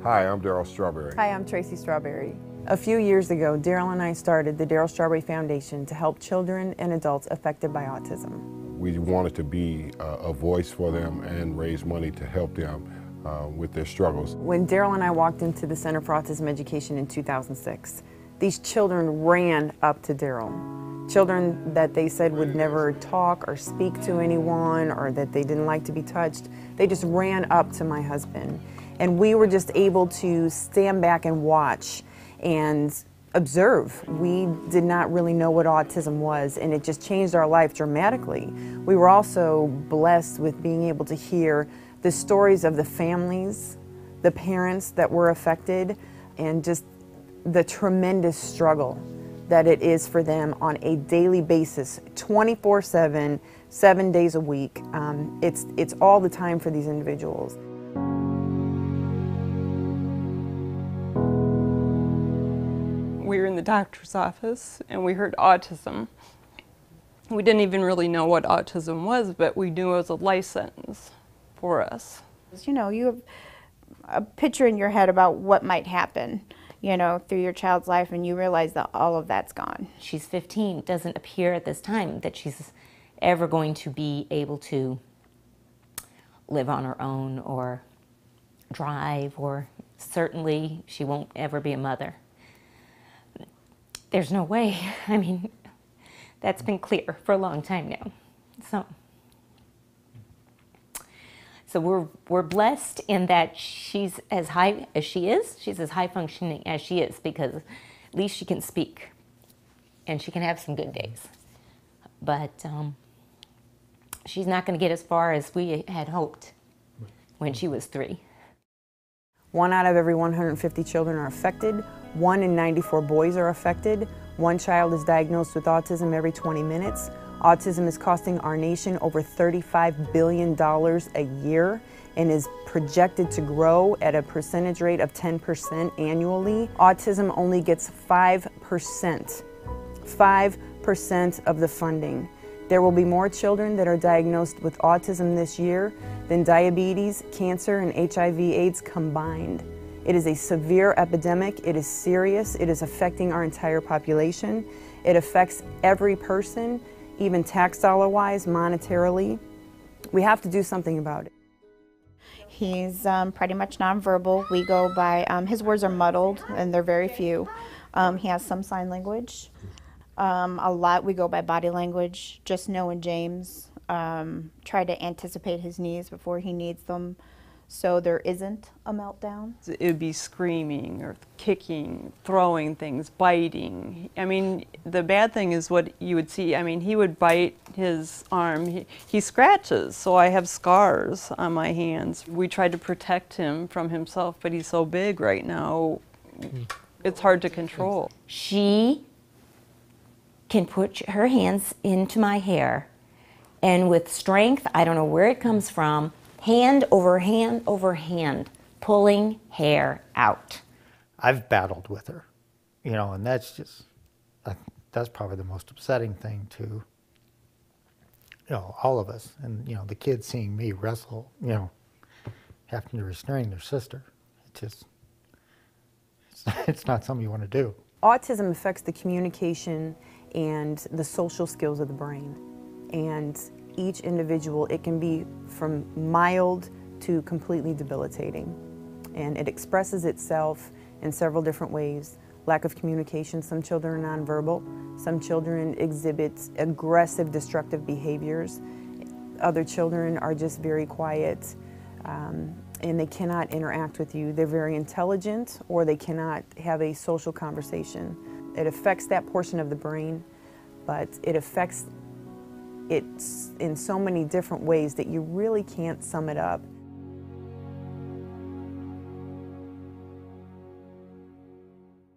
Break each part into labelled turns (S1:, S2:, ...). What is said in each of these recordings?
S1: Hi, I'm Darryl Strawberry.
S2: Hi, I'm Tracy Strawberry. A few years ago, Darryl and I started the Darryl Strawberry Foundation to help children and adults affected by autism.
S1: We wanted to be a voice for them and raise money to help them with their struggles.
S2: When Darryl and I walked into the Center for Autism Education in 2006, these children ran up to Darryl. Children that they said would never talk or speak to anyone or that they didn't like to be touched, they just ran up to my husband. And we were just able to stand back and watch and observe. We did not really know what autism was, and it just changed our life dramatically. We were also blessed with being able to hear the stories of the families, the parents that were affected, and just the tremendous struggle that it is for them on a daily basis, 24/7, 7 days a week. It's all the time for these individuals.
S3: We were in the doctor's office and we heard autism. We didn't even really know what autism was, but we knew it was a life sentence for us.
S4: You know, you have a picture in your head about what might happen, you know, through your child's life, and you realize that all of that's gone.
S5: She's 15. It doesn't appear at this time that she's ever going to be able to live on her own or drive, or certainly she won't ever be a mother. There's no way. I mean, that's been clear for a long time now. So we're blessed in that she's as high as she is. She's as high functioning as she is, because at least she can speak and she can have some good days. But she's not going to get as far as we had hoped when she was 3.
S2: 1 out of every 150 children are affected. 1 in 94 boys are affected. 1 child is diagnosed with autism every 20 minutes. Autism is costing our nation over $35 billion a year and is projected to grow at a percentage rate of 10% annually. Autism only gets 5% of the funding. There will be more children that are diagnosed with autism this year than diabetes, cancer, and HIV/AIDS combined. It is a severe epidemic. It is serious. It is affecting our entire population. It affects every person, even tax dollar-wise, monetarily. We have to do something about it.
S4: He's pretty much nonverbal. We go by, his words are muddled and they're very few. He has some sign language. A lot we go by body language, just knowing James, try to anticipate his needs before he needs them, so there isn't a meltdown.
S3: It would be screaming or kicking, throwing things, biting. I mean, the bad thing is what you would see. I mean, he would bite his arm. He scratches, so I have scars on my hands. We tried to protect him from himself, but he's so big right now, it's hard to control.
S5: She can put her hands into my hair, and with strength, I don't know where it comes from, hand over hand over hand, pulling hair out.
S6: I've battled with her, you know, and that's just, that's probably the most upsetting thing to, you know, all of us. And, you know, the kids seeing me wrestle, you know, having to restrain their sister. It just, it's not something you want to do.
S2: Autism affects the communication and the social skills of the brain. And each individual, it can be from mild to completely debilitating. And it expresses itself in several different ways. Lack of communication, some children are nonverbal, some children exhibit aggressive, destructive behaviors. Other children are just very quiet and they cannot interact with you. They're very intelligent, or they cannot have a social conversation. It affects that portion of the brain, but it affects it in so many different ways that you really can't sum it up.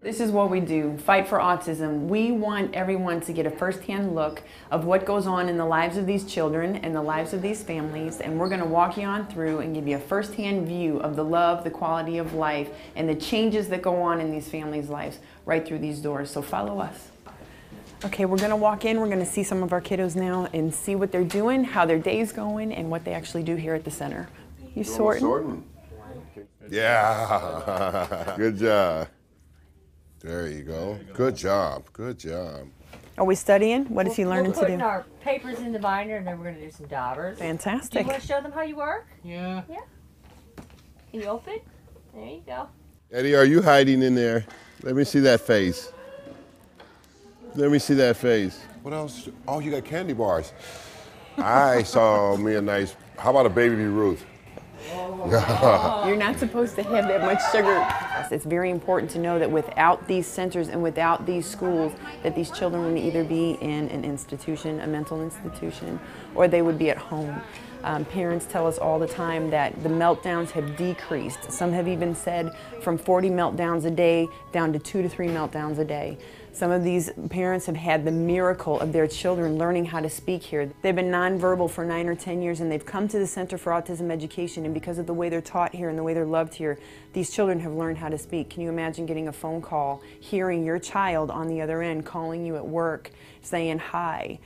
S2: This is what we do, Fight for Autism. We want everyone to get a first-hand look of what goes on in the lives of these children and the lives of these families, and we're going to walk you on through and give you a first-hand view of the love, the quality of life, and the changes that go on in these families' lives right through these doors. So follow us. Okay, we're going to walk in, we're going to see some of our kiddos now and see what they're doing, how their day's going, and what they actually do here at the center. You sorting?
S1: Yeah. Good job. There you go. Good job. Good job.
S2: Are we studying? What is he learning
S7: We're
S2: to
S7: putting
S2: do?
S7: our papers in the binder, and then we're going to do some daubers. Do
S2: Fantastic.
S7: you want to show them how you work?
S6: Yeah.
S7: Yeah. Can you open? There you go.
S1: Eddie, are you hiding in there? Let me see that face. Let me see that face. What else? Oh, you got candy bars. I saw me a nice, how about a Baby Ruth?
S2: You're not supposed to have that much sugar. It's very important to know that without these centers and without these schools, that these children would either be in an institution, a mental institution, or they would be at home. Parents tell us all the time that the meltdowns have decreased. Some have even said from 40 meltdowns a day down to 2 to 3 meltdowns a day. Some of these parents have had the miracle of their children learning how to speak here. They've been nonverbal for 9 or 10 years, and they've come to the Center for Autism Education, and because of the way they're taught here and the way they're loved here, these children have learned how to speak. Can you imagine getting a phone call, hearing your child on the other end calling you at work, saying hi?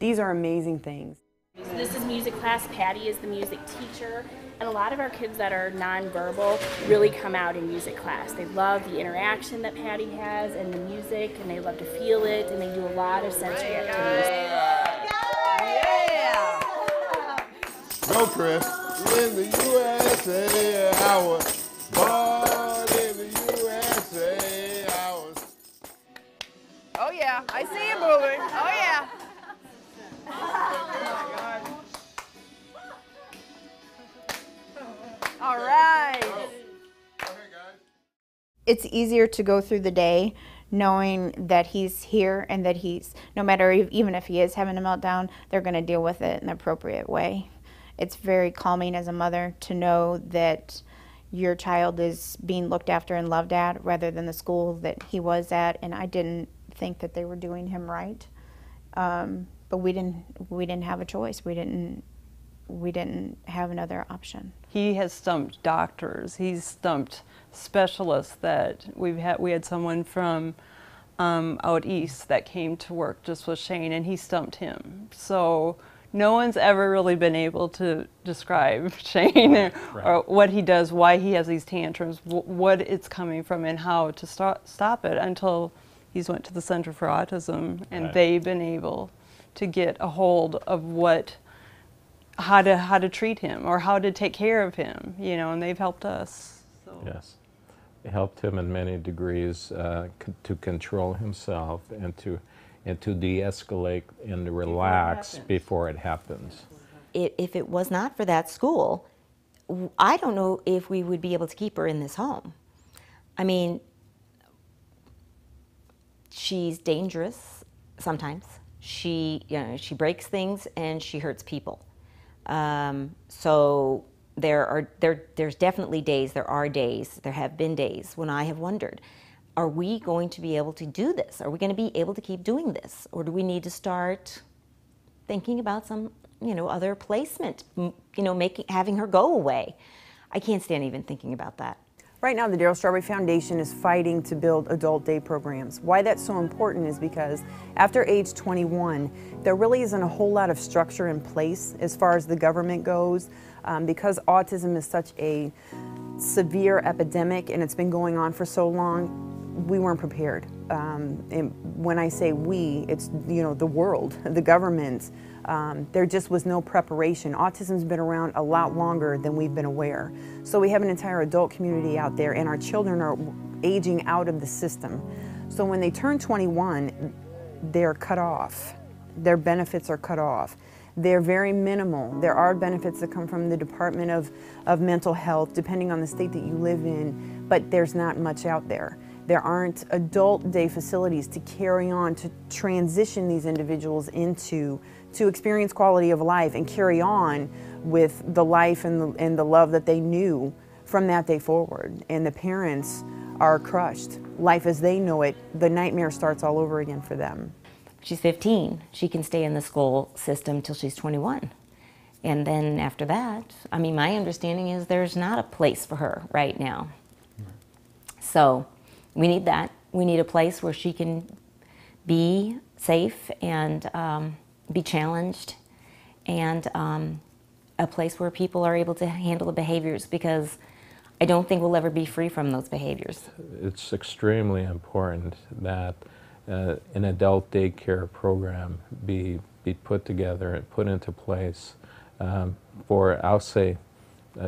S2: These are amazing things.
S8: So this is music class. Patty is the music teacher, and a lot of our kids that are nonverbal really come out in music class. They love the interaction that Patty has and the music, and they love to feel it, and they do a lot of sensory activities.
S2: Yeah!
S1: Go, Chris. In the USA, I was born in the USA. I was.
S2: Oh yeah, I see you moving. Oh yeah. All right.
S4: It's easier to go through the day knowing that he's here and that he's, no matter even if he is having a meltdown, they're going to deal with it in the appropriate way. It's very calming as a mother to know that your child is being looked after and loved at rather than the school that he was at, and I didn't think that they were doing him right. But we didn't have a choice. We didn't have another option.
S3: He has stumped doctors. He's stumped specialists that we had someone from out east that came to work just with Shane, and he stumped him. So no one's ever really been able to describe Shane or what he does, why he has these tantrums, what it's coming from, and how to stop it until he's went to the Center for Autism, and they've been able to get a hold of how to treat him or how to take care of him, you know, and they've helped us. So.
S9: Yes, it helped him in many degrees to control himself and to de-escalate and to relax before it happens.
S5: If it was not for that school, I don't know if we would be able to keep her in this home. I mean, she's dangerous sometimes. She breaks things and she hurts people. So there's definitely days, there have been days when I have wondered, are we going to be able to do this? Are we going to be able to keep doing this? Or do we need to start thinking about some, other placement, having her go away? I can't stand even thinking about that.
S2: Right now, the Darryl Strawberry Foundation is fighting to build adult day programs. Why that's so important is because after age 21, there really isn't a whole lot of structure in place as far as the government goes. Because autism is such a severe epidemic and it's been going on for so long, we weren't prepared. And when I say we, it's the world, the government. There just was no preparation. Autism's been around a lot longer than we've been aware. So we have an entire adult community out there, and our children are aging out of the system. So when they turn 21, they're cut off. Their benefits are cut off. They're very minimal. There are benefits that come from the Department of Mental Health, depending on the state that you live in, but there's not much out there. There aren't adult day facilities to carry on, to transition these individuals into, to experience quality of life and carry on with the life and the love that they knew from that day forward. And the parents are crushed. Life as they know it, the nightmare starts all over again for them.
S5: She's 15. She can stay in the school system till she's 21. And then after that, I mean, my understanding is there's not a place for her right now. So we need that. We need a place where she can be safe and be challenged, and a place where people are able to handle the behaviors, because I don't think we'll ever be free from those behaviors.
S9: It's extremely important that an adult daycare program be put together and put into place for, I'll say,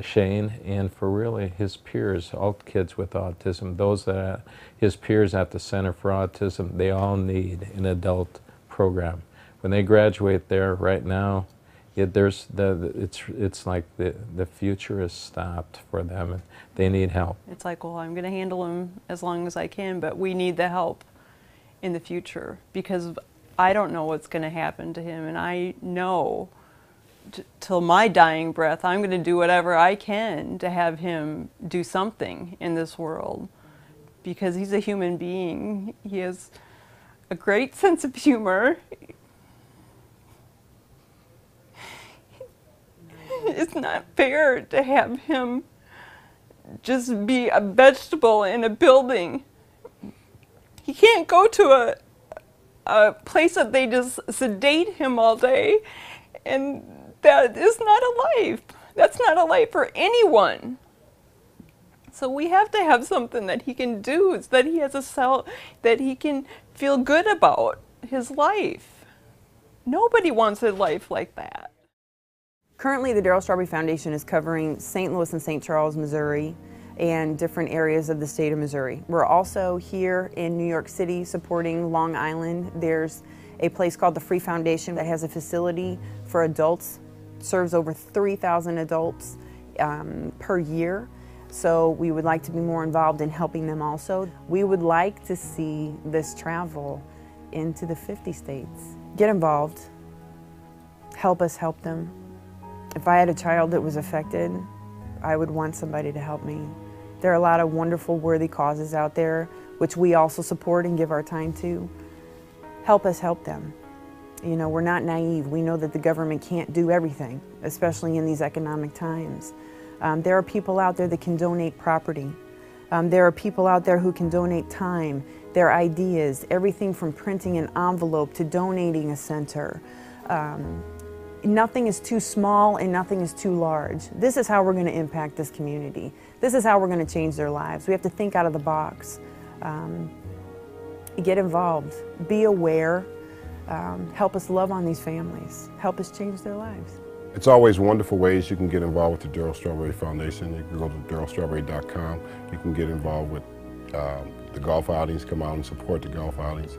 S9: Shane, and for really his peers, all kids with autism, those that are his peers at the Center for Autism, they all need an adult program. When they graduate there right now, it's like the future is stopped for them, and they need help.
S3: It's like, well, I'm going to handle him as long as I can, but we need the help in the future, because I don't know what's going to happen to him, and I know till my dying breath, I'm going to do whatever I can to have him do something in this world, because he's a human being. He has a great sense of humor. It's not fair to have him just be a vegetable in a building. He can't go to a place that they just sedate him all day, and that is not a life. That's not a life for anyone. So we have to have something that he can do, so that he has a self, that he can feel good about his life. Nobody wants a life like that.
S2: Currently, the Darryl Strawberry Foundation is covering St. Louis and St. Charles, Missouri, and different areas of the state of Missouri. We're also here in New York City supporting Long Island. There's a place called the Free Foundation that has a facility for adults, serves over 3,000 adults per year. So we would like to be more involved in helping them also. We would like to see this travel into the 50 states. Get involved, help us help them. If I had a child that was affected, I would want somebody to help me. There are a lot of wonderful, worthy causes out there, which we also support and give our time to. Help us help them. You know, we're not naive. We know that the government can't do everything, especially in these economic times. There are people out there that can donate property. There are people out there who can donate time, their ideas, everything from printing an envelope to donating a center. Nothing is too small and nothing is too large. This is how we're going to impact this community. This is how we're going to change their lives. We have to think out of the box. Get involved. Be aware. Help us love on these families. Help us change their lives.
S1: It's always wonderful ways you can get involved with the Darryl Strawberry Foundation. You can go to darrylstrawberry.com. You can get involved with the golf outings, come out and support the golf outings,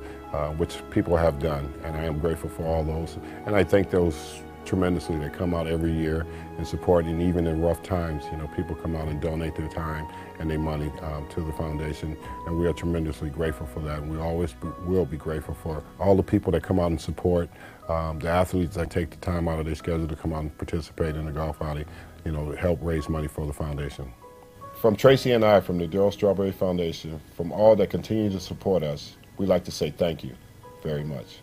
S1: which people have done, and I am grateful for all those. And I thank those tremendously. They come out every year and support, and even in rough times, you know, people come out and donate their time and their money to the foundation, and we are tremendously grateful for that. And we always will be grateful for all the people that come out and support, the athletes that take the time out of their schedule to come out and participate in the golf outing, you know, to help raise money for the foundation. From Tracy and I, from the Darryl Strawberry Foundation, from all that continue to support us, we'd like to say thank you very much.